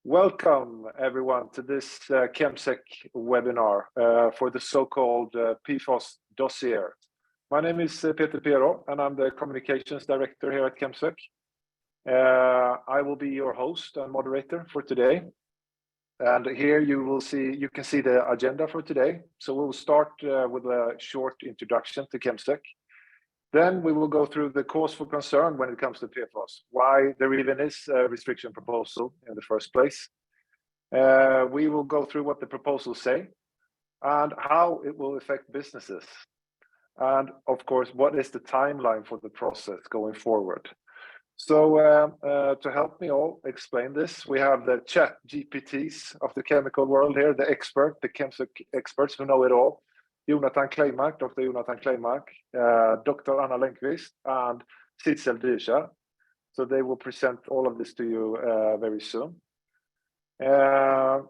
Welcome everyone to this ChemSec webinar for the so-called PFOS dossier. My name is Peter Pero and I'm the Communications Director here at ChemSec. I will be your host and moderator for today. And here you can see the agenda for today. So we'll start with a short introduction to ChemSec. Then we will go through the cause for concern when it comes to PFOS, why there even is a restriction proposal in the first place. We will go through what the proposals say and how it will affect businesses. And of course, what is the timeline for the process going forward? So to help me all explain this, we have the chat GPTs of the chemical world here, the ChemSec experts who know it all. Jonatan Kleimark, Dr. Jonatan Kleimark, Dr. Anna Lennquist, and Sitzel. So they will present all of this to you very soon. Of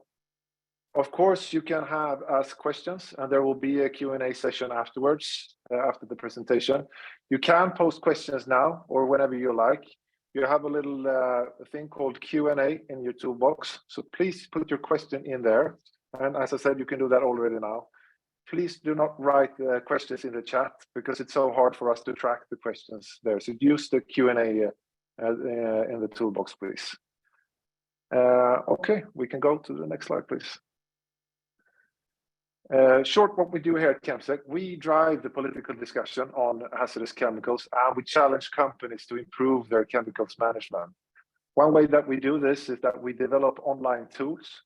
course, you can ask questions, and there will be a Q&A session afterwards, after the presentation. You can post questions now or whenever you like. You have a little thing called Q&A in your toolbox. So please put your question in there. And as I said, you can do that already now. Please do not write questions in the chat because it's so hard for us to track the questions there. So use the Q&A in the toolbox, please. Okay, we can go to the next slide, please. Short, what we do here at ChemSec, we drive the political discussion on hazardous chemicals and we challenge companies to improve their chemicals management. One way that we do this is that we develop online tools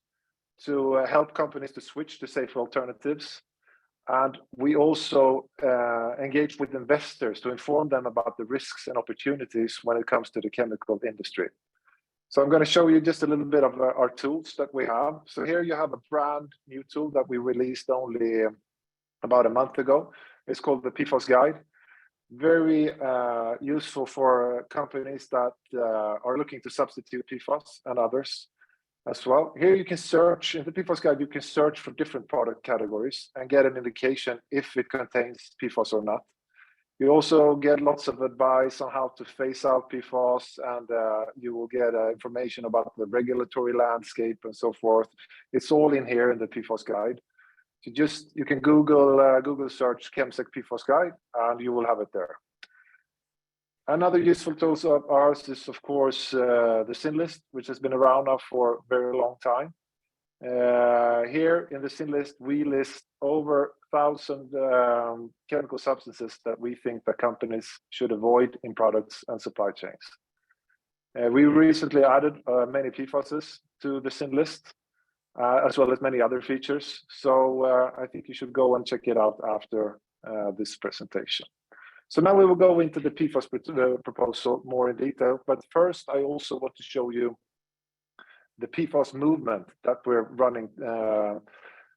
to help companies to switch to safer alternatives. And we also engage with investors to inform them about the risks and opportunities when it comes to the chemical industry. So I'm going to show you just a little bit of our tools that we have. So here you have a brand new tool that we released only about a month ago. It's called the PFOS Guide. Very useful for companies that are looking to substitute PFOS and others as well. Here you can search, in the PFOS Guide, you can search for different product categories and get an indication if it contains PFOS or not. You also get lots of advice on how to phase out PFOS, and you will get information about the regulatory landscape and so forth. It's all in here in the PFOS Guide. You can Google search ChemSec PFOS Guide and you will have it there. Another useful tool of ours is, of course, the SIN list, which has been around now for a very long time. Here in the SIN list, we list over 1,000 chemical substances that we think that companies should avoid in products and supply chains. We recently added many PFASs to the SIN list, as well as many other features. So I think you should go and check it out after this presentation. So now we will go into the PFAS proposal more in detail. But first, I also want to show you the PFAS movement that we're running.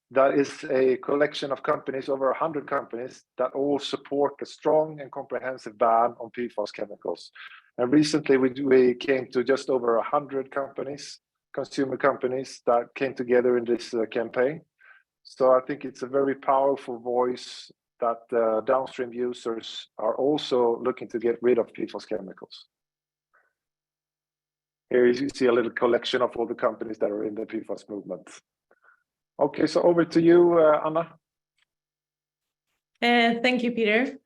That is a collection of companies, over 100 companies, that all support a strong and comprehensive ban on PFAS chemicals. And recently, we came to just over 100 companies, consumer companies, that came together in this campaign. So I think it's a very powerful voice that downstream users are also looking to get rid of PFAS chemicals. Here you see a little collection of all the companies that are in the PFAS movement. Okay, so over to you, Anna. Thank you, Peter.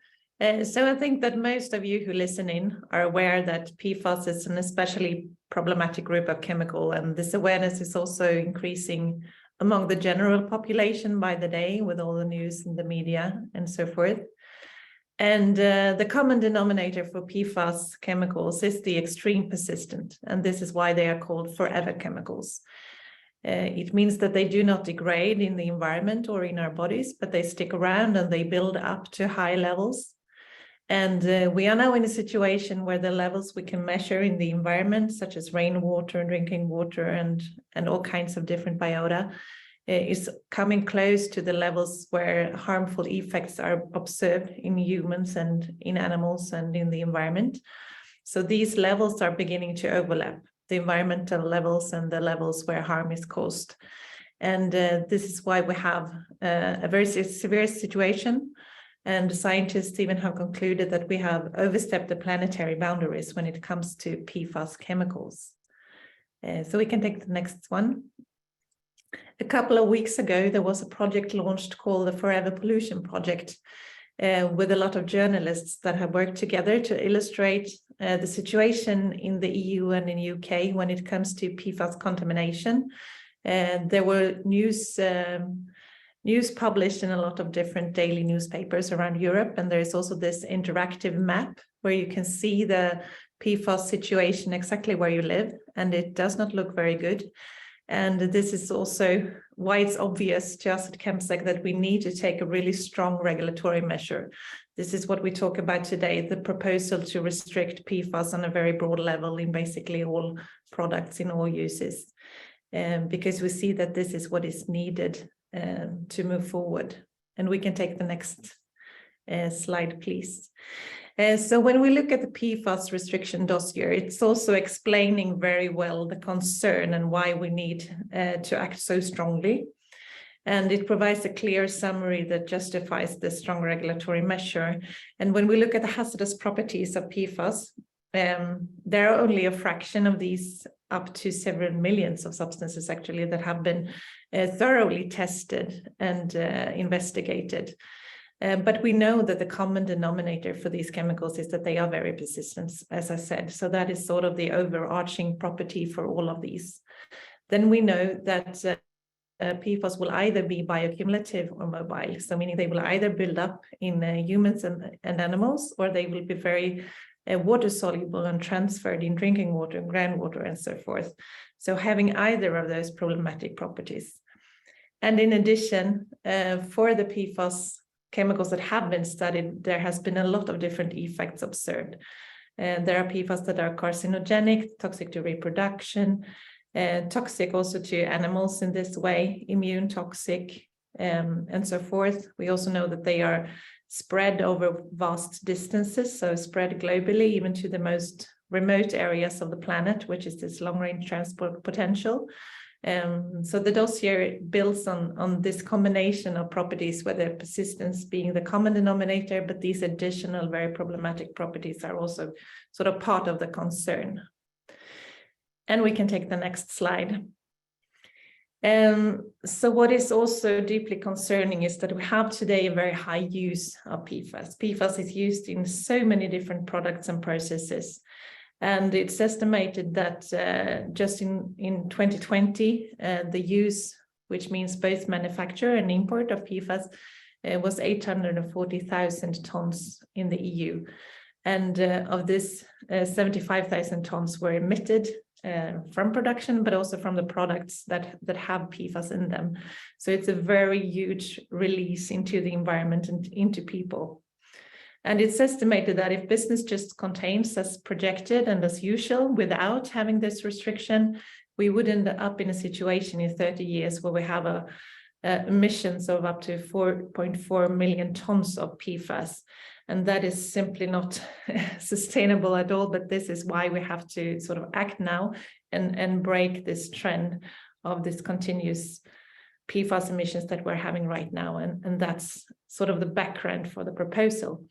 So I think that most of you who listen in are aware that PFAS is an especially problematic group of chemical, and this awareness is also increasing among the general population by the day with all the news in the media and so forth. And the common denominator for PFAS chemicals is the extreme persistent, and this is why they are called forever chemicals. It means that they do not degrade in the environment or in our bodies, but they stick around and they build up to high levels. And we are now in a situation where the levels we can measure in the environment, such as rainwater and drinking water and all kinds of different biota, is coming close to the levels where harmful effects are observed in humans and in animals and in the environment. So these levels are beginning to overlap, the environmental levels and the levels where harm is caused. And this is why we have a very severe situation. And scientists even have concluded that we have overstepped the planetary boundaries when it comes to PFAS chemicals. So we can take the next one. A couple of weeks ago, there was a project launched called the Forever Pollution Project, with a lot of journalists that have worked together to illustrate the situation in the EU and in UK when it comes to PFAS contamination. There were news published in a lot of different daily newspapers around Europe, and there is also this interactive map where you can see the PFAS situation exactly where you live, and it does not look very good. And this is also why it's obvious to us at ChemSec that we need to take a really strong regulatory measure. This is what we talk about today, the proposal to restrict PFAS on a very broad level in basically all products in all uses, because we see that this is what is needed to move forward. And we can take the next slide, please. So when we look at the PFAS restriction dossier, it's also explaining very well the concern and why we need to act so strongly. And it provides a clear summary that justifies the strong regulatory measure. And when we look at the hazardous properties of PFAS, there are only a fraction of these, up to several millions of substances actually, that have been thoroughly tested and investigated. But we know that the common denominator for these chemicals is that they are very persistent, as I said. So that is sort of the overarching property for all of these. Then we know that PFAS will either be bioaccumulative or mobile. So meaning they will either build up in humans and animals, or they will be very water soluble and transferred in drinking water and groundwater and so forth. So having either of those problematic properties. And in addition, for the PFAS chemicals that have been studied, there has been a lot of different effects observed. There are PFAS that are carcinogenic, toxic to reproduction, toxic also to animals in this way, immune toxic, and so forth. We also know that they are spread over vast distances, so spread globally, even to the most remote areas of the planet, which is this long-range transport potential. So the dossier builds on this combination of properties, where the persistence being the common denominator, but these additional very problematic properties are also sort of part of the concern. And we can take the next slide. So what is also deeply concerning is that we have today a very high use of PFAS. PFAS is used in so many different products and processes. And it's estimated that just in 2020, the use, which means both manufacture and import of PFAS, was 840,000 tons in the EU. And of this, 75,000 tons were emitted from production, but also from the products that have PFAS in them. So it's a very huge release into the environment and into people. And it's estimated that if business just contains as projected and as usual without having this restriction, we would end up in a situation in 30 years where we have emissions of up to 4.4 million tons of PFAS. And that is simply not sustainable at all. But this is why we have to sort of act now and break this trend of this continuous PFAS emissions that we're having right now. And that's sort of the background for the proposal.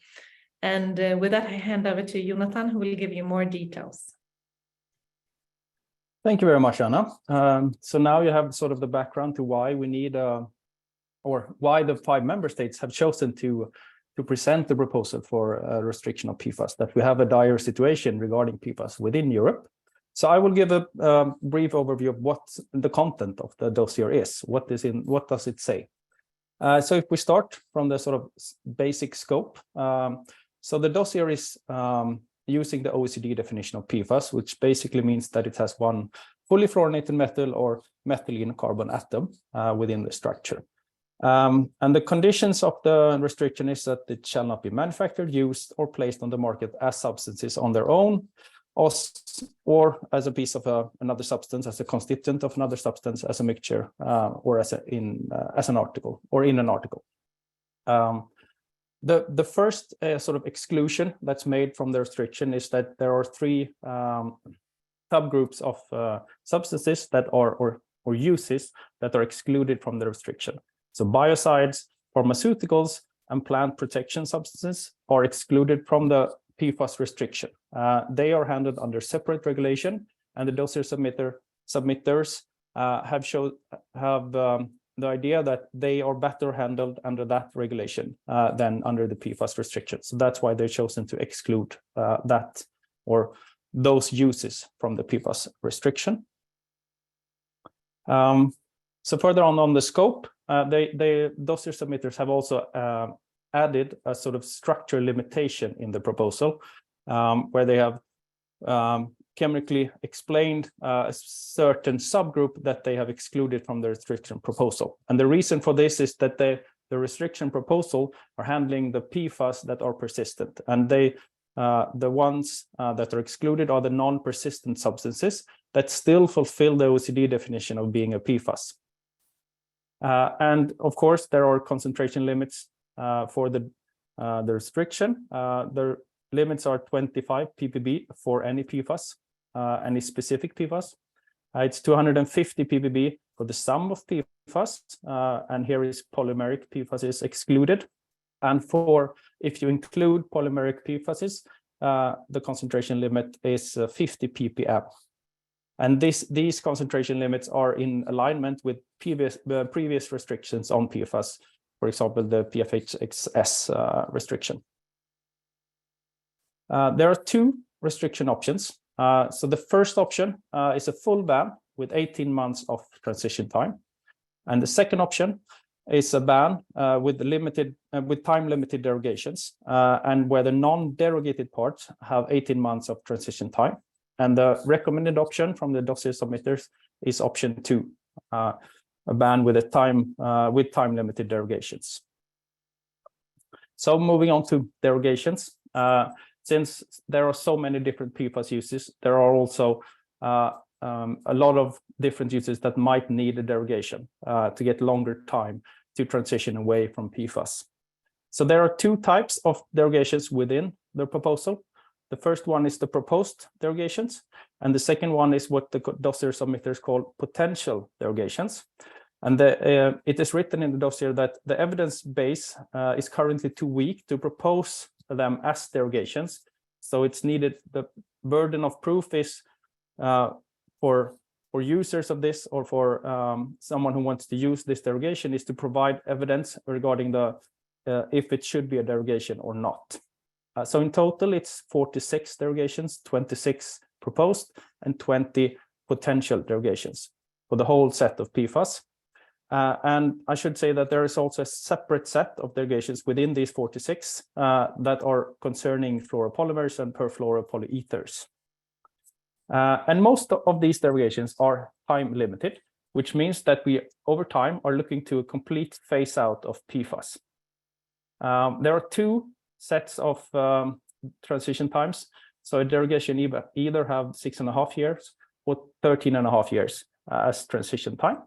And with that, I hand over to Jonatan, who will give you more details. Thank you very much, Anna. So now you have sort of the background to why we need, or why the 5 member states have chosen to present the proposal for a restriction of PFAS, that we have a dire situation regarding PFAS within Europe. So I will give a brief overview of what the content of the dossier is. What does it say? So if we start from the sort of basic scope, so the dossier is using the OECD definition of PFAS, which basically means that it has one fully fluorinated metal or methylene carbon atom within the structure. And the conditions of the restriction is that it shall not be manufactured, used, or placed on the market as substances on their own, or as a piece of another substance, as a constituent of another substance, as a mixture, or as an article, or in an article. The first sort of exclusion that's made from the restriction is that there are 3 subgroups of substances that are or uses that are excluded from the restriction. So biocides, pharmaceuticals, and plant protection substances are excluded from the PFAS restriction. They are handled under separate regulation, and the dossier submitters have the idea that they are better handled under that regulation than under the PFAS restriction. So that's why they've chosen to exclude that or those uses from the PFAS restriction. So further on the scope, the dossier submitters have also added a sort of structure limitation in the proposal, where they have chemically explained a certain subgroup that they have excluded from the restriction proposal. And the reason for this is that the restriction proposal are handling the PFAS that are persistent, and the ones that are excluded are the non-persistent substances that still fulfill the OECD definition of being a PFAS. And of course, there are concentration limits for the restriction. The limits are 25 ppb for any PFAS, any specific PFAS. It's 250 ppb for the sum of PFAS, and here is polymeric PFAS is excluded. And for if you include polymeric PFAS, the concentration limit is 50 ppm. And these concentration limits are in alignment with previous restrictions on PFAS, for example, the PFHXS restriction. There are two restriction options. So the first option is a full ban with 18 months of transition time. And the second option is a ban with time-limited derogations, and where the non-derogated parts have 18 months of transition time. And the recommended option from the dossier submitters is option 2, a ban with time-limited derogations. So moving on to derogations, since there are so many different PFAS uses, there are also a lot of different uses that might need a derogation to get longer time to transition away from PFAS. So there are two types of derogations within the proposal. The first one is the proposed derogations, and the second one is what the dossier submitters call potential derogations. And it is written in the dossier that the evidence base is currently too weak to propose them as derogations. So it's needed, the burden of proof is for users of this, or for someone who wants to use this derogation, is to provide evidence regarding the if it should be a derogation or not. So in total, it's 46 derogations, 26 proposed, and 20 potential derogations for the whole set of PFAS. And I should say that there is also a separate set of derogations within these 46 that are concerning fluoropolymers and perfluoropolyethers. And most of these derogations are time limited, which means that we, over time, are looking to a complete phase out of PFAS. There are two sets of transition times. So a derogation either have 6.5 years or 13.5 years as transition time.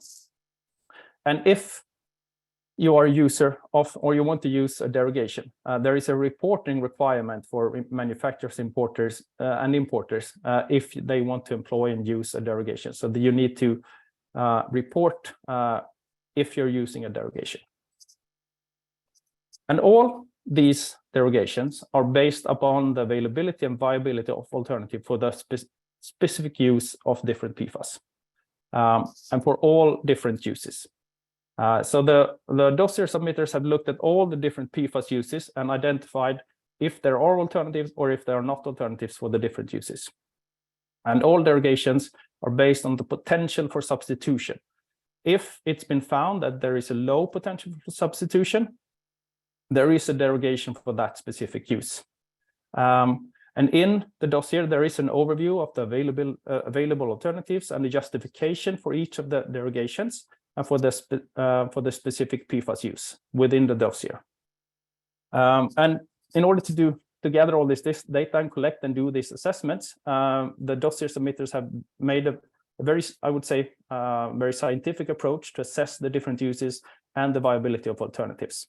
And if you are a user of, or you want to use a derogation, there is a reporting requirement for manufacturers, importers, and importers if they want to employ and use a derogation. So you need to report if you're using a derogation. And all these derogations are based upon the availability and viability of alternative for the specific use of different PFAS, and for all different uses. So the dossier submitters have looked at all the different PFAS uses and identified if there are alternatives or if there are not alternatives for the different uses. And all derogations are based on the potential for substitution. If it's been found that there is a low potential for substitution, there is a derogation for that specific use. And in the dossier, there is an overview of the available alternatives and the justification for each of the derogations and for the specific PFAS use within the dossier. And in order to gather all this data and collect and do these assessments, the dossier submitters have made a very, I would say, very scientific approach to assess the different uses and the viability of alternatives.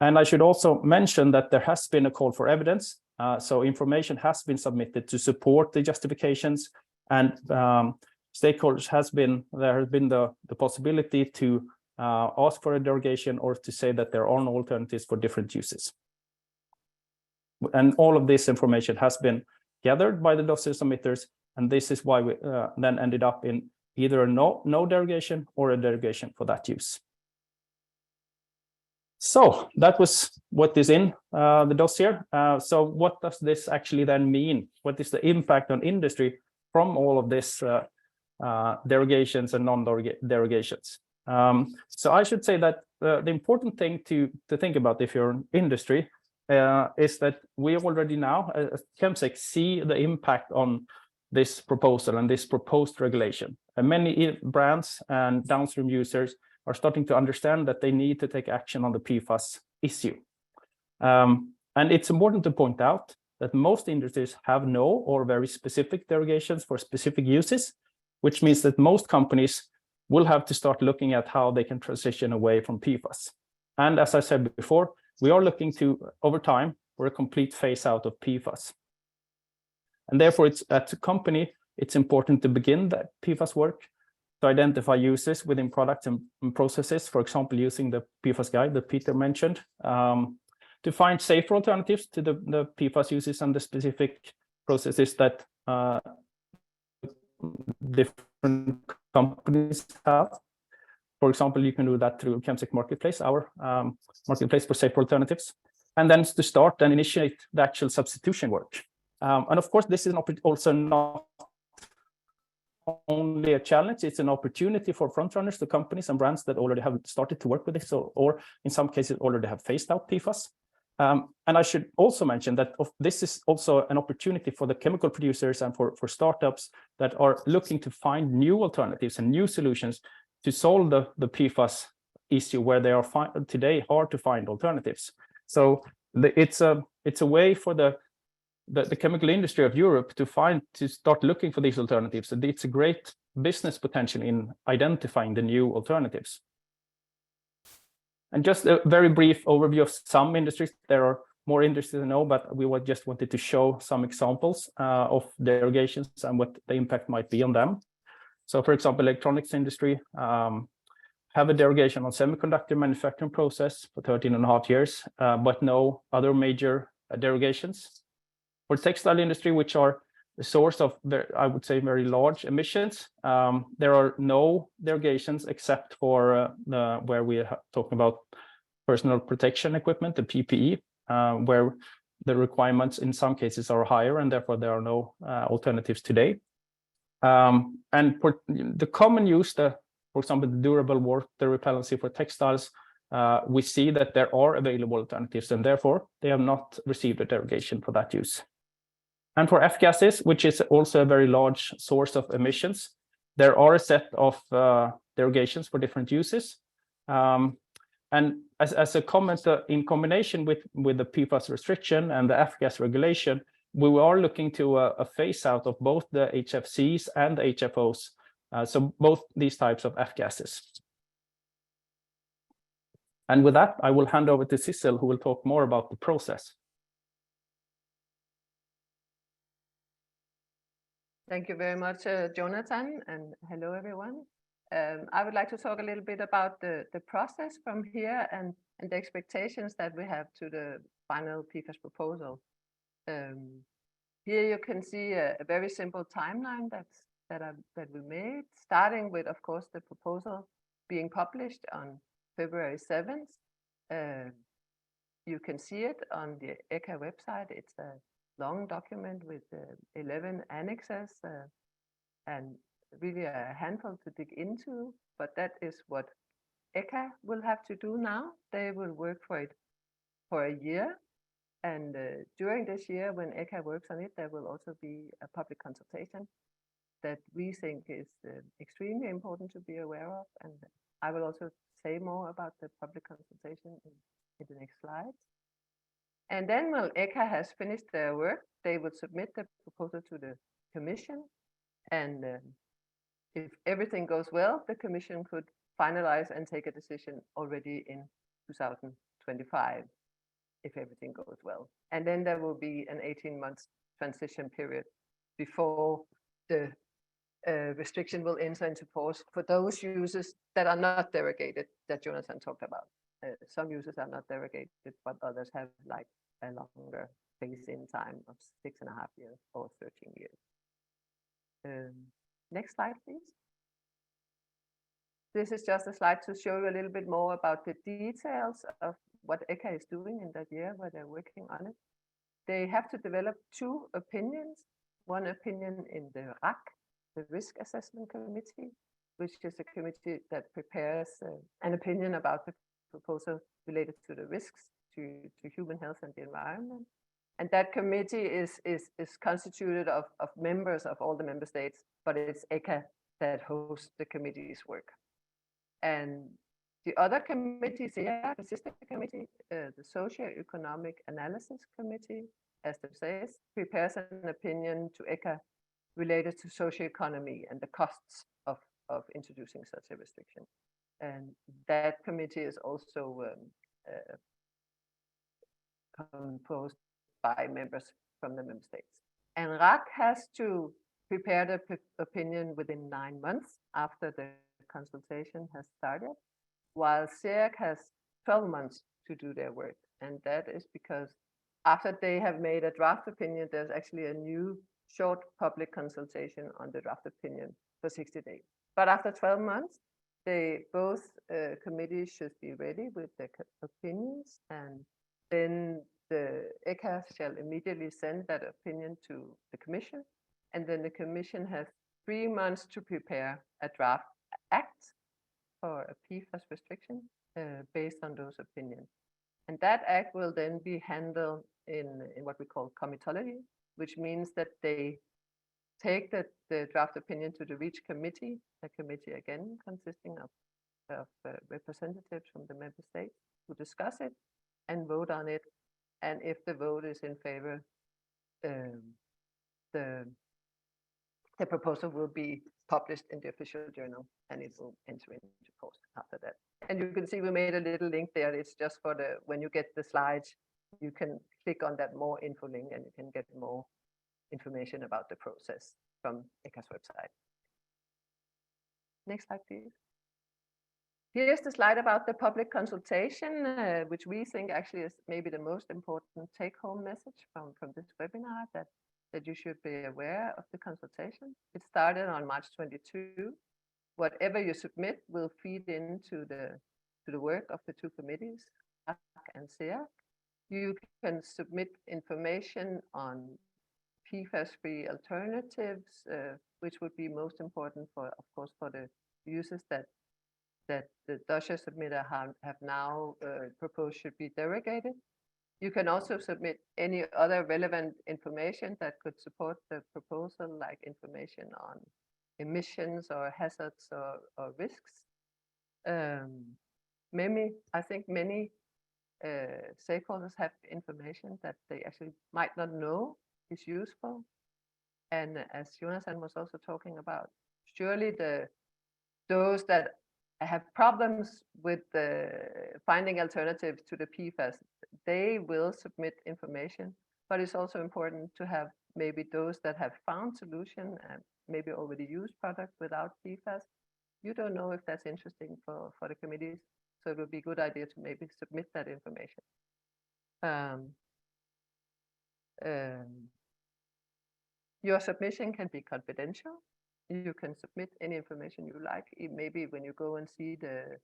And I should also mention that there has been a call for evidence. So information has been submitted to support the justifications, and stakeholders there has been the possibility to ask for a derogation or to say that there are no alternatives for different uses. And all of this information has been gathered by the dossier submitters, and this is why we then ended up in either a no derogation or a derogation for that use. So that was what is in the dossier. So what does this actually then mean? What is the impact on industry from all of this derogations and non-derogations? So I should say that the important thing to think about if you're in industry is that we already now, as ChemSec, see the impact on this proposal and this proposed regulation. And many brands and downstream users are starting to understand that they need to take action on the PFAS issue. And it's important to point out that most industries have no or very specific derogations for specific uses, which means that most companies will have to start looking at how they can transition away from PFAS. And as I said before, we are looking to, over time, for a complete phase out of PFAS. And therefore, at a company, it's important to begin that PFAS work, to identify uses within products and processes, for example, using the PFAS guide that Peter mentioned, to find safer alternatives to the PFAS uses and the specific processes that different companies have. For example, you can do that through ChemSec Marketplace, our marketplace for safer alternatives, and then to start and initiate the actual substitution work. And of course, this is also not only a challenge, it's an opportunity for frontrunners, the companies and brands that already have started to work with this, or in some cases already have phased out PFAS. And I should also mention that this is also an opportunity for the chemical producers and for startups that are looking to find new alternatives and new solutions to solve the PFAS issue, where they are today hard to find alternatives. So it's a way for the chemical industry of Europe to start looking for these alternatives. And it's a great business potential in identifying the new alternatives. And just a very brief overview of some industries. There are more industries to know, but we just wanted to show some examples of derogations and what the impact might be on them. So for example, electronics industry have a derogation on semiconductor manufacturing process for 13.5 years, but no other major derogations. For textile industry, which are the source of, I would say, very large emissions, there are no derogations except for where we are talking about personal protection equipment, the PPE, where the requirements in some cases are higher, and therefore there are no alternatives today. And for the common use, for example, the durable water repellency for textiles, we see that there are available alternatives, and therefore they have not received a derogation for that use. And for F-gases, which is also a very large source of emissions, there are a set of derogations for different uses. And as a comment, in combination with the PFAS restriction and the F-gas regulation, we are looking to a phase out of both the HFCs and the HFOs, so both these types of F-gases. And with that, I will hand over to Sissel, who will talk more about the process. Thank you very much, Jonatan, and hello, everyone. I would like to talk a little bit about the process from here and the expectations that we have to the final PFAS proposal. Here you can see a very simple timeline that we made, starting with, of course, the proposal being published on February 7th. You can see it on the ECHA website. It's a long document with 11 annexes and really a handful to dig into, but that is what ECHA will have to do now. They will work for it for a year, and during this year, when ECHA works on it, there will also be a public consultation that we think is extremely important to be aware of, and I will also say more about the public consultation in the next slides. And then when ECHA has finished their work, they will submit the proposal to the Commission. And if everything goes well, the Commission could finalize and take a decision already in 2025, if everything goes well. And then there will be an 18-month transition period before the restriction will enter into force for those users that are not derogated, that Jonatan talked about. Some users are not derogated, but others have like a longer phase-in time of 6.5 years or 13 years. Next slide, please. this is just a slide to show you a little bit more about the details of what ECHA is doing in that year where they're working on it. They have to develop 2 opinions, one opinion in the RAC, the Risk Assessment Committee, which is a committee that prepares an opinion about the proposal related to the risks to human health and the environment. And that committee is constituted of members of all the member states, but it's ECHA that hosts the committee's work. And the other committees here, the sister committee, the Socio-Economic Analysis Committee, as it says, prepares an opinion to ECHA related to socioeconomy and the costs of introducing such a restriction. And that committee is also composed by members from the member states. And RAC has to prepare the opinion within 9 months after the consultation has started, while CERC has 12 months to do their work. And that is because after they have made a draft opinion, there's actually a new short public consultation on the draft opinion for 60 days. But after 12 months, both committees should be ready with their opinions, and then the ECHA shall immediately send that opinion to the Commission, and then the Commission has 3 months to prepare a draft act for a PFAS restriction based on those opinions. And that act will then be handled in what we call comitology, which means that they take the draft opinion to the REACH committee, a committee again consisting of representatives from the member states who discuss it and vote on it. And if the vote is in favor, the proposal will be published in the official journal, and it will enter into force after that. And you can see we made a little link there. It's just for when you get the slides, you can click on that more info link and you can get more information about the process from ECHA's website. Next slide, please. Here's the slide about the public consultation, which we think actually is maybe the most important take-home message from this webinar, that you should be aware of the consultation. It started on March 22. Whatever you submit will feed into the work of the 2 committees, RAC and CERC. You can submit information on PFAS-free alternatives, which would be most important for, of course, for the users that the dossier submitter have now proposed should be derogated. You can also submit any other relevant information that could support the proposal, like information on emissions or hazards or risks. I think many stakeholders have information that they actually might not know is useful. And as Jonatan was also talking about, surely those that have problems with finding alternatives to the PFAS, they will submit information. But it's also important to have maybe those that have found solution and maybe already used products without PFAS. You don't know if that's interesting for the committees, so it would be a good idea to maybe submit that information. Your submission can be confidential. You can submit any information you like. Maybe when you go and see the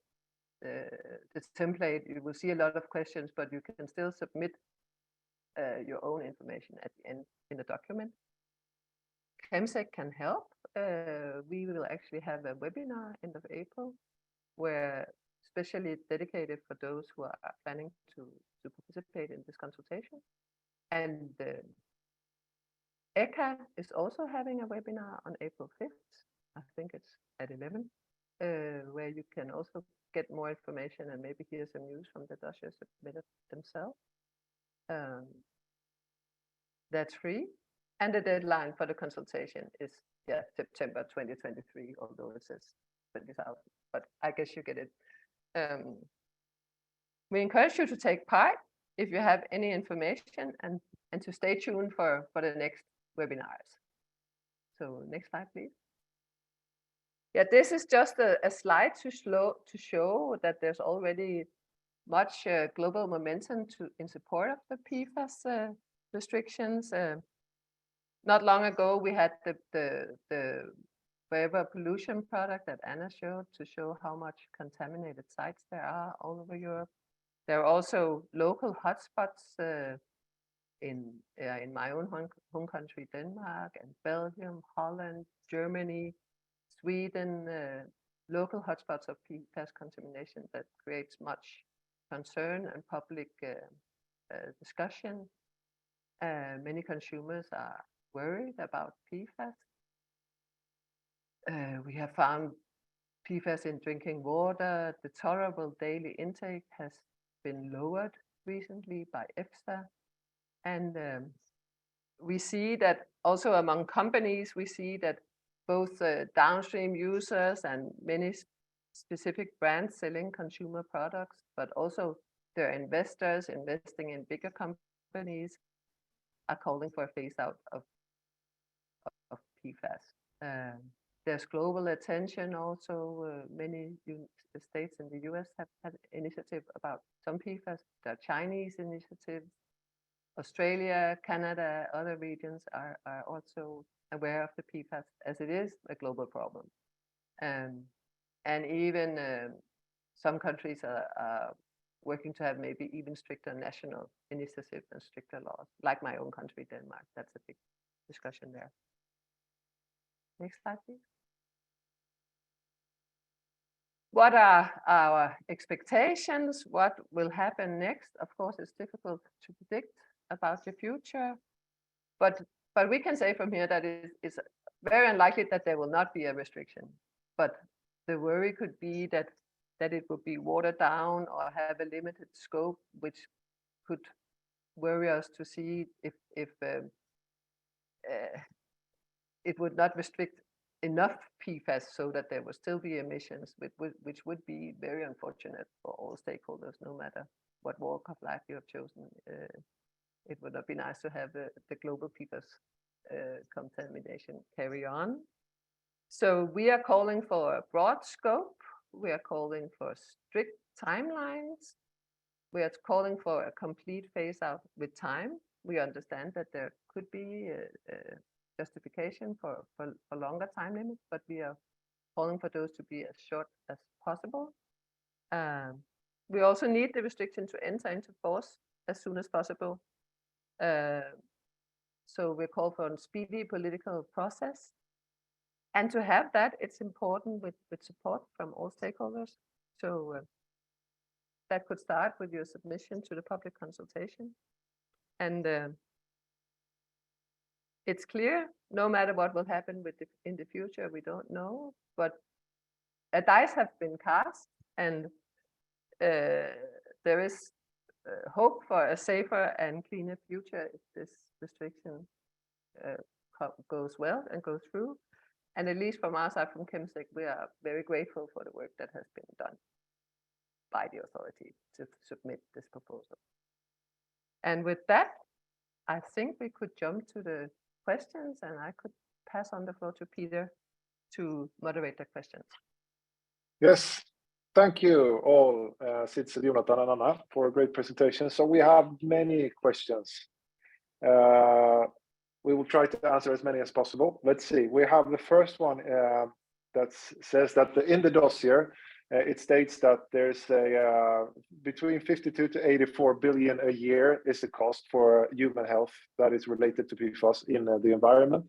template, you will see a lot of questions, but you can still submit your own information at the end in the document. ChemSec can help. We will actually have a webinar end of April, where especially dedicated for those who are planning to participate in this consultation. And ECHA is also having a webinar on April 5th. I think it's at 11, where you can also get more information and maybe hear some news from the dossiers submitted themselves. That's free. And the deadline for the consultation is September 2023, although it says 20,000, but I guess you get it. We encourage you to take part if you have any information and to stay tuned for the next webinars. So next slide, please. Yeah, this is just a slide to show that there's already much global momentum in support of the PFAS restrictions. Not long ago, we had the forever pollution product that Anna showed to show how much contaminated sites there are all over Europe. There are also local hotspots in my own home country, Denmark, and Belgium, Holland, Germany, Sweden, local hotspots of PFAS contamination that creates much concern and public discussion. Many consumers are worried about PFAS. We have found PFAS in drinking water. The tolerable daily intake has been lowered recently by EFSA. And we see that also among companies, we see that both downstream users and many specific brands selling consumer products, but also their investors investing in bigger companies are calling for a phase out of PFAS. There's global attention also. Many states in the US have had initiative about some PFAS. There are Chinese initiatives. Australia, Canada, other regions are also aware of the PFAS as it is a global problem. And even some countries are working to have maybe even stricter national initiatives and stricter laws, like my own country, Denmark. That's a big discussion there. Next slide, please. What are our expectations? What will happen next? Of course, it's difficult to predict about the future, but we can say from here that it's very unlikely that there will not be a restriction. But the worry could be that it would be watered down or have a limited scope, which could worry us to see if it would not restrict enough PFAS so that there will still be emissions, which would be very unfortunate for all stakeholders, no matter what walk of life you have chosen. It would not be nice to have the global PFAS contamination carry on. So we are calling for a broad scope. We are calling for strict timelines. We are calling for a complete phase out with time. We understand that there could be justification for longer time limits, but we are calling for those to be as short as possible. We also need the restriction to enter into force as soon as possible. So we call for a speedy political process. And to have that, it's important with support from all stakeholders. So that could start with your submission to the public consultation. And it's clear, no matter what will happen in the future, we don't know, but a dice have been cast, and there is hope for a safer and cleaner future if this restriction goes well and goes through. And at least from our side, from ChemSec, we are very grateful for the work that has been done by the authority to submit this proposal. And with that, I think we could jump to the questions, and I could pass on the floor to Peter to moderate the questions. Yes, thank you all, Sitz, Jonatan, and Anna, for a great presentation. So we have many questions. We will try to answer as many as possible. Let's see. We have the first one that says that in the dossier, it states that there's a between 52 to 84 billion a year is the cost for human health that is related to PFAS in the environment.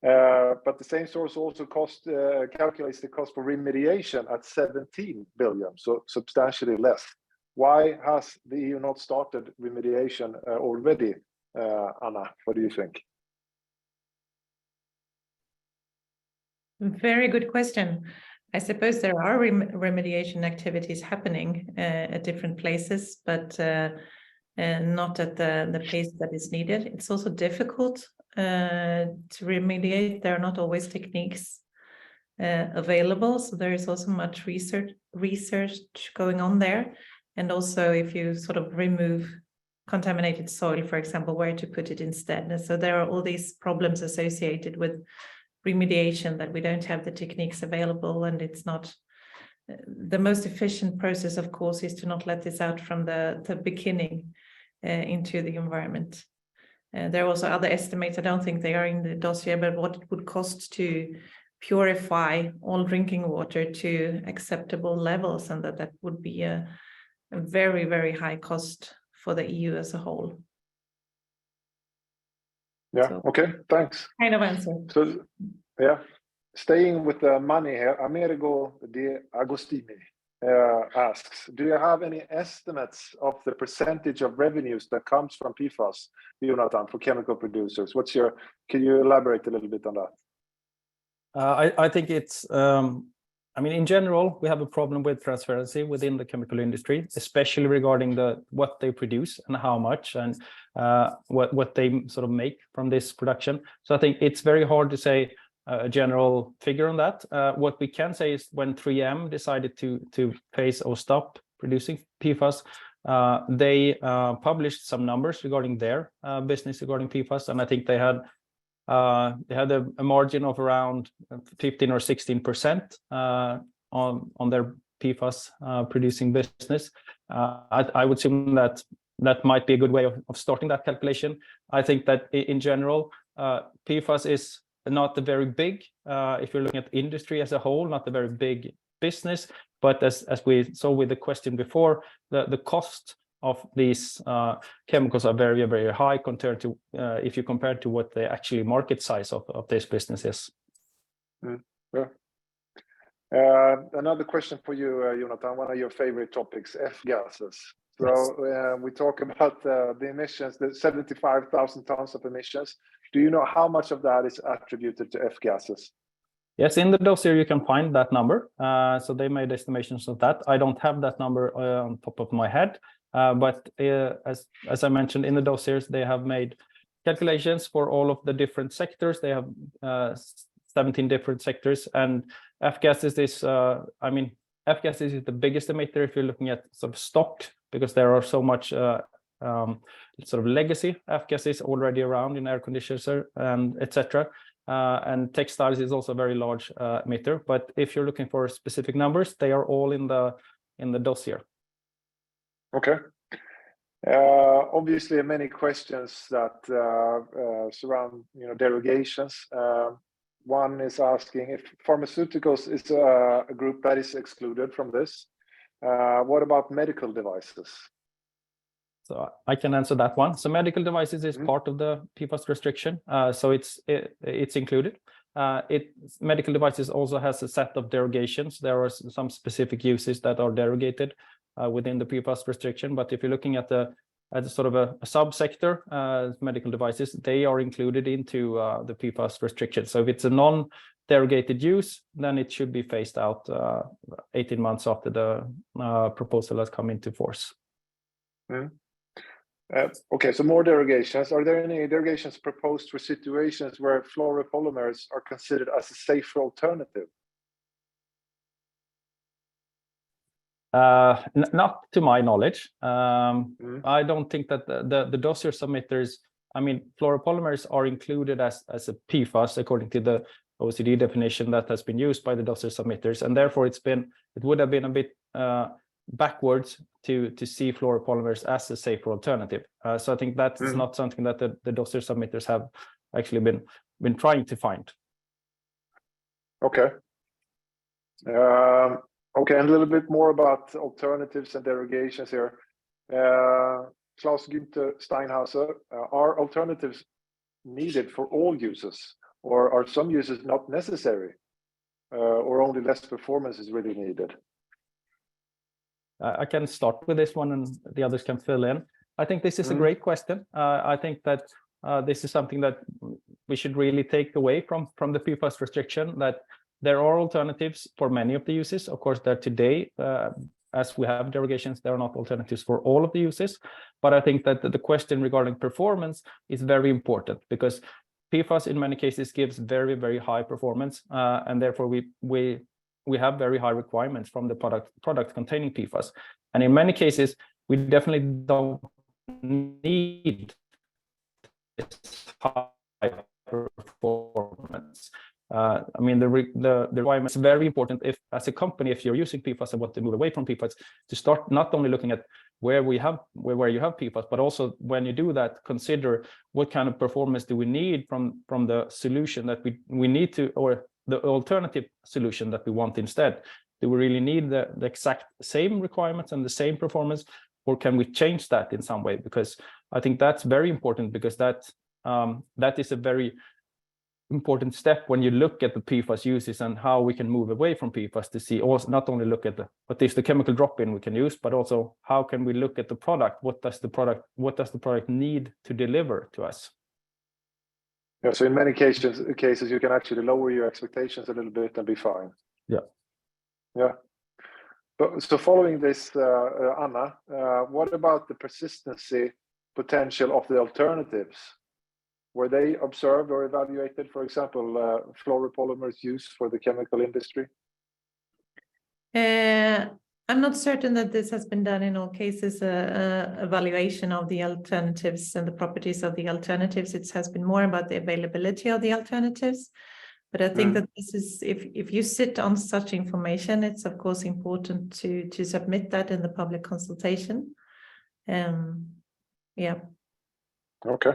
But the same source also calculates the cost for remediation at 17 billion, so substantially less. Why has the EU not started remediation already? Anna, what do you think? Very good question. I suppose there are remediation activities happening at different places, but not at the pace that is needed. It's also difficult to remediate. There are not always techniques available, so there is also much research going on there. And also, if you sort of remove contaminated soil, for example, where to put it instead. And so there are all these problems associated with remediation, that we don't have the techniques available, and it's not the most efficient process, of course, is to not let this out from the beginning into the environment. There are also other estimates, I don't think they are in the dossier, but what it would cost to purify all drinking water to acceptable levels, and that would be a very, very high cost for the EU as a whole. Yeah, So, okay, thanks. kind of answer. So, yeah, staying with the money here, Amerigo de Agostini asks, do you have any estimates of the percentage of revenues that comes from PFAS, Jonatan, for chemical producers? Can you elaborate a little bit on that? I think it's, I mean, in general, we have a problem with transparency within the chemical industry, especially regarding what they produce and how much, and what they sort of make from this production. So I think it's very hard to say a general figure on that. What we can say is when 3M decided to phase or stop producing PFAS, they published some numbers regarding their business regarding PFAS, and I think they had a margin of around 15 or 16% on their PFAS producing business. I would assume that might be a good way of starting that calculation. I think that in general, PFAS is not a very big, if you're looking at industry as a whole, not a very big business, but as we saw with the question before, the cost of these chemicals are very, very high compared to if you compare to what the actually market size of this business is. Yeah. Another question for you, Jonatan, one of your favorite topics, F-gases. So Yes. we talk about the emissions, the 75,000 tons of emissions. Do you know how much of that is attributed to F-gases? Yes, in the dossier you can find that number. So they made estimations of that. I don't have that number on top of my head. But as I mentioned in the dossiers, they have made calculations for all of the different sectors. They have 17 different sectors, and F-gases is, I mean, F-gases is the biggest emitter if you're looking at sort of stock, because there are so much sort of legacy F-gases already around in air conditioners and etc. And textiles is also a very large emitter. But if you're looking for specific numbers, they are all in the dossier. Okay. Obviously, many questions that surround derogations. One is asking if pharmaceuticals is a group that is excluded from this. What about medical devices? So I can answer that one. So medical devices is part of the PFAS restriction, so it's included. Medical devices also has a set of derogations. There are some specific uses that are derogated within the PFAS restriction. But if you're looking at sort of a subsector, medical devices, they are included into the PFAS restriction. So if it's a non-derogated use, then it should be phased out 18 months after the proposal has come into force. Okay, so more derogations. Are there any derogations proposed for situations where fluoropolymers are considered as a safer alternative? Not to my knowledge. I don't think that the dossier submitters, I mean, fluoropolymers are included as a PFAS according to the OECD definition that has been used by the dossier submitters, and therefore it would have been a bit backwards to see fluoropolymers as a safer alternative. So I think that is not something that the dossier submitters have actually been trying to find. Okay. Okay, and a little bit more about alternatives and derogations here. Klaus Günther Steinhauser, are alternatives needed for all users, or are some users not necessary, or only less performance is really needed? I can start with this one and the others can fill in. I think this is a great question. I think that this is something that we should really take away from the PFAS restriction, that there are alternatives for many of the uses. Of course, that today, as we have derogations, there are not alternatives for all of the uses. But I think that the question regarding performance is very important, because PFAS in many cases gives very, very high performance, and therefore we have very high requirements from the product containing PFAS. And in many cases, we definitely don't need this high performance. I mean, the requirement is very important if, as a company, if you're using PFAS and want to move away from PFAS, to start not only looking at where you have PFAS, but also when you do that, consider what kind of performance do we need from the solution that we need to, or the alternative solution that we want instead? Do we really need the exact same requirements and the same performance, or can we change that in some way? Because I think that's very important, because that is a very important step when you look at the PFAS uses and how we can move away from PFAS, to see also not only look at what is the chemical drop-in we can use, but also how can we look at the product? What does the product need to deliver to us? Yeah, so in many cases you can actually lower your expectations a little bit and be fine. Yeah. But so following this, Anna, what about the persistency potential of the alternatives? Were they observed or evaluated, for example, fluoropolymers used for the chemical industry? I'm not certain that this has been done in all cases, evaluation of the alternatives and the properties of the alternatives. It has been more about the availability of the alternatives. But I think that this is, if you sit on such information, it's of course important to submit that in the public consultation. Yeah. Okay.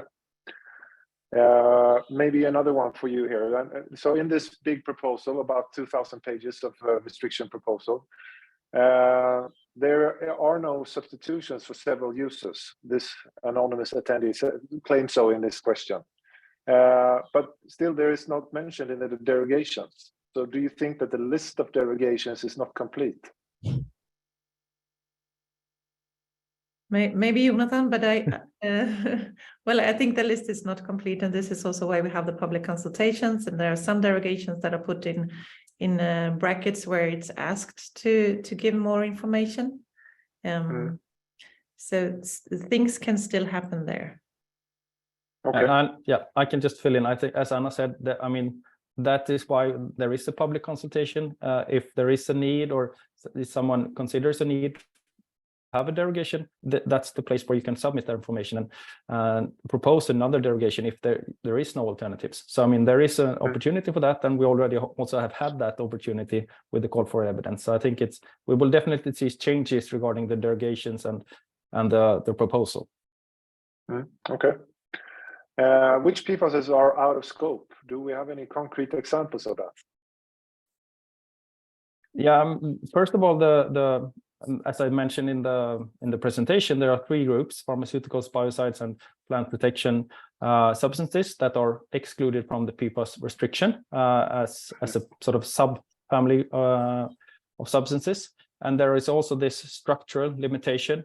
Maybe another one for you here. So in this big proposal, about 2,000 pages of restriction proposal, there are no substitutions for several uses. This anonymous attendee claims so in this question. But still there is not mentioned in the derogations. So do you think that the list of derogations is not complete? Maybe Jonatan, but well, I think the list is not complete, and this is also why we have the public consultations, and there are some derogations that are put in brackets where it's asked to give more information. So things can still happen there. Okay. Yeah, I can just fill in. I think, as Anna said, that, I mean, that is why there is a public consultation. If there is a need, or if someone considers a need, have a derogation, that's the place where you can submit that information and propose another derogation if there is no alternatives. So I mean, there is an opportunity for that, and we already also have had that opportunity with the call for evidence. So I think we will definitely see changes regarding the derogations and the proposal. Okay. Which PFAS are out of scope? Do we have any concrete examples of that? Yeah, first of all, as I mentioned in the presentation, there are 3 groups: pharmaceuticals, biocides, and plant protection substances that are excluded from the PFAS restriction as a sort of subfamily of substances. And there is also this structural limitation,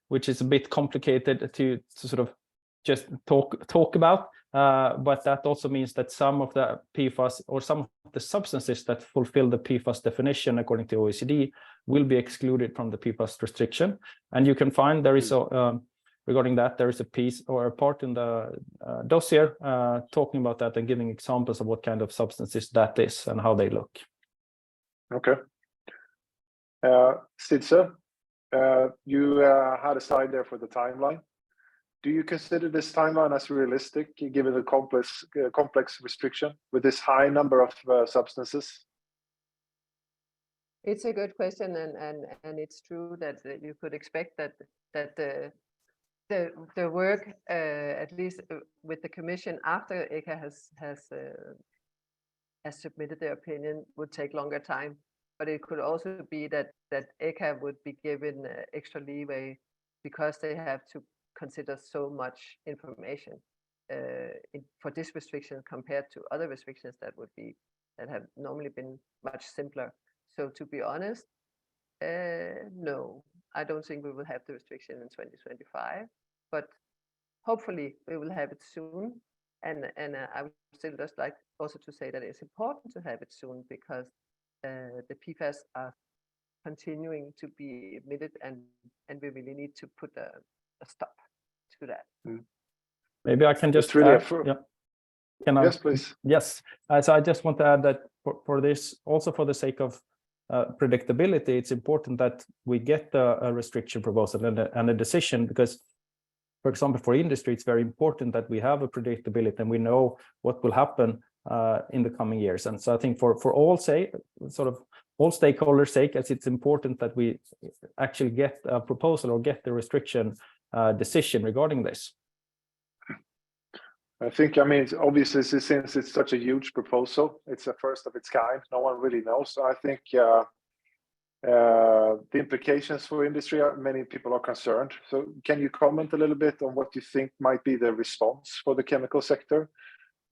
which is a bit complicated to sort of just talk about. But that also means that some of the PFAS, or some of the substances that fulfill the PFAS definition according to OECD, will be excluded from the PFAS restriction. And you can find there is regarding that, there is a piece or a part in the dossier talking about that and giving examples of what kind of substances that is and how they look. Okay. Sidse, you had a slide there for the timeline. Do you consider this timeline as realistic, given the complex restriction with this high number of substances? It's a good question, and it's true that you could expect that the work, at least with the Commission after ECHA has submitted their opinion, would take longer time. But it could also be that ECHA would be given extra leeway because they have to consider so much information for this restriction compared to other restrictions that have normally been much simpler. So to be honest, no, I don't think we will have the restriction in 2025, but hopefully we will have it soon. And I would still just like also to say that it's important to have it soon, because the PFAS are continuing to be emitted, and we really need to put a stop to that. Maybe I can just really add, yeah. Yes, please. Yes, so I just want to add that for this, also for the sake of predictability, it's important that we get a restriction proposal and a decision, because, for example, for industry, it's very important that we have a predictability and we know what will happen in the coming years. And so I think for all stakeholders' sake, as it's important that we actually get a proposal or get the restriction decision regarding this. I think, I mean, obviously, since it's such a huge proposal, it's a first of its kind. No one really knows. So I think the implications for industry, many people are concerned. So can you comment a little bit on what you think might be the response for the chemical sector?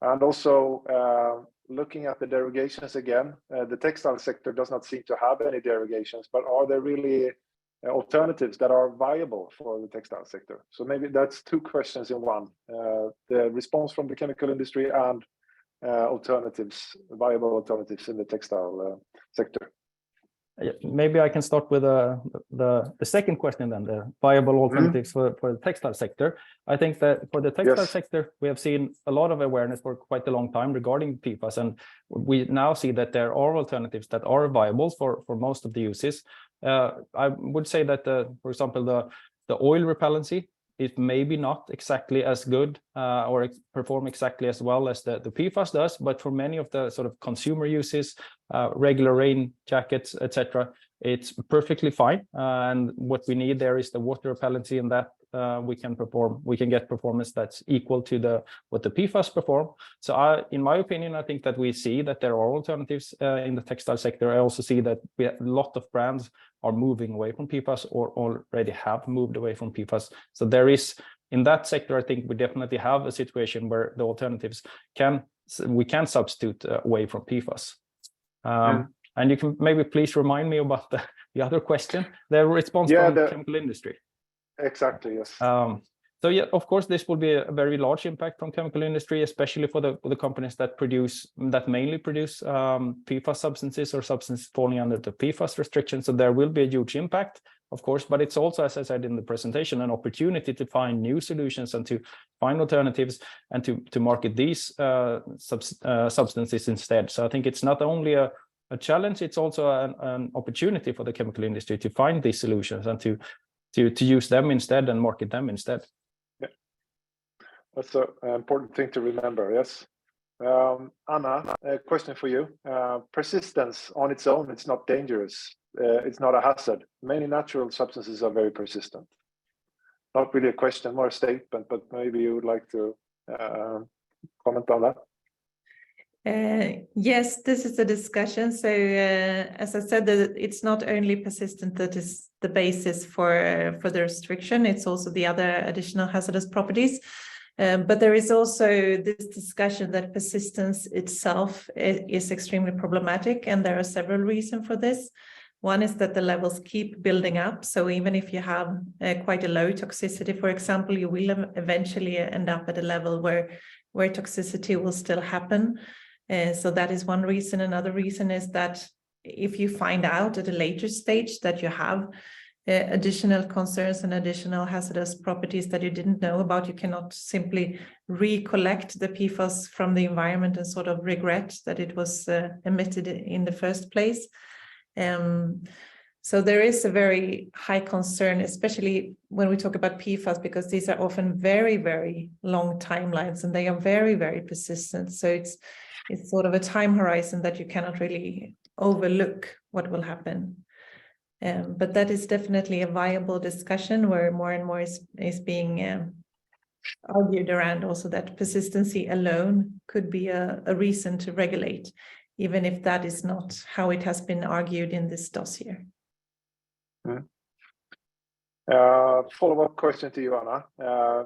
And also, looking at the derogations again, the textile sector does not seem to have any derogations, but are there really alternatives that are viable for the textile sector? So maybe that's two questions in one, the response from the chemical industry and alternatives, viable alternatives in the textile sector. Maybe I can start with the second question then, the viable alternatives for the textile sector. I think that for the textile sector, we have seen a lot of awareness for quite a long time regarding PFAS, and we now see that there are alternatives that are viable for most of the uses. I would say that, for example, the oil repellency is maybe not exactly as good or perform exactly as well as the PFAS does, but for many of the sort of consumer uses, regular rain jackets, etc., it's perfectly fine. And what we need there is the water repellency, and that we can get performance that's equal to what the PFAS perform. So in my opinion, I think that we see that there are alternatives in the textile sector. I also see that a lot of brands are moving away from PFAS or already have moved away from PFAS. So there is, in that sector, I think we definitely have a situation where the alternatives we can substitute away from PFAS. And you can maybe please remind me about the other question, the response from the chemical industry. Exactly, yes. So yeah, of course, this will be a very large impact from chemical industry, especially for the companies that mainly produce PFAS substances or substances falling under the PFAS restriction. So there will be a huge impact, of course, but it's also, as I said in the presentation, an opportunity to find new solutions and to find alternatives and to market these substances instead. So I think it's not only a challenge, it's also an opportunity for the chemical industry to find these solutions and to use them instead and market them instead. Yeah, that's an important thing to remember. Yes. Anna, a question for you. Persistence on its own, it's not dangerous. It's not a hazard. Many natural substances are very persistent. Not really a question, more a statement, but maybe you would like to comment on that. Yes, this is a discussion. So as I said, that it's not only persistent that is the basis for the restriction, it's also the other additional hazardous properties. But there is also this discussion that persistence itself is extremely problematic, and there are several reasons for this. One is that the levels keep building up. So even if you have quite a low toxicity, for example, you will eventually end up at a level where toxicity will still happen. So that is one reason. Another reason is that if you find out at a later stage that you have additional concerns and additional hazardous properties that you didn't know about, you cannot simply recollect the PFAS from the environment and sort of regret that it was emitted in the first place. So there is a very high concern, especially when we talk about PFAS, because these are often very, very long timelines and they are very, very persistent. So it's sort of a time horizon that you cannot really overlook what will happen. But that is definitely a viable discussion where more and more is being argued around also that persistency alone could be a reason to regulate, even if that is not how it has been argued in this dossier. Follow-up question to you, Anna.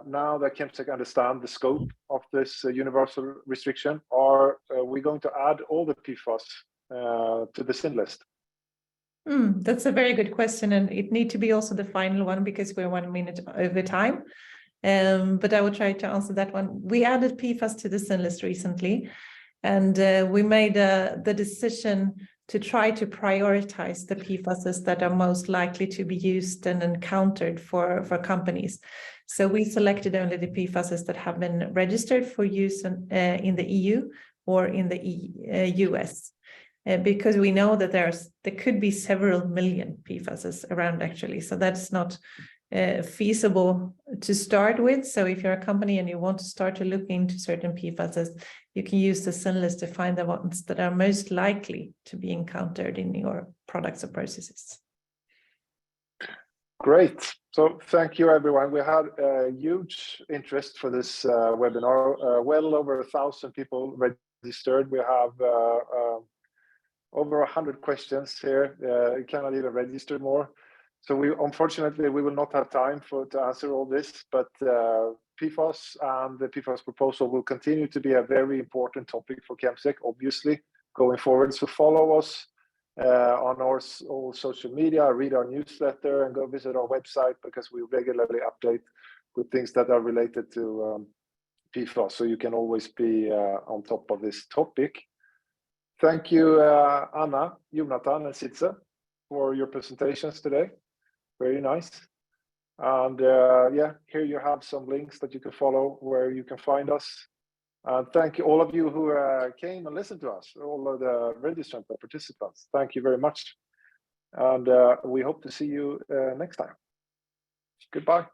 Now that ChemSec understand the scope of this universal restriction, are we going to add all the PFOS to the sin list? That's a very good question, and it needs to be also the final one because we're 1 minute over time. But I will try to answer that one. We added PFAS to the sin list recently, and we made the decision to try to prioritize the PFASs that are most likely to be used and encountered for companies. So we selected only the PFASs that have been registered for use in the EU or in the US. Because we know that there could be several million PFASs around actually. So that's not feasible to start with. So if you're a company and you want to start to look into certain PFASs, you can use the sin list to find the ones that are most likely to be encountered in your products or processes. Great. So thank you, everyone. We had a huge interest for this webinar. Well over 1,000 people registered. We have over 100 questions here. You cannot even register more. So unfortunately, we will not have time to answer all this, but PFOS and the PFOS proposal will continue to be a very important topic for ChemSec, obviously, going forward. So follow us on all social media, read our newsletter, and go visit our website, because we regularly update with things that are related to PFOS, so you can always be on top of this topic. Thank you, Anna, Jonatan, and Sitze, for your presentations today. Very nice. And yeah, here you have some links that you can follow where you can find us. Thank you, all of you who came and listened to us, all of the registrant participants. Thank you very much. And we hope to see you next time. Goodbye.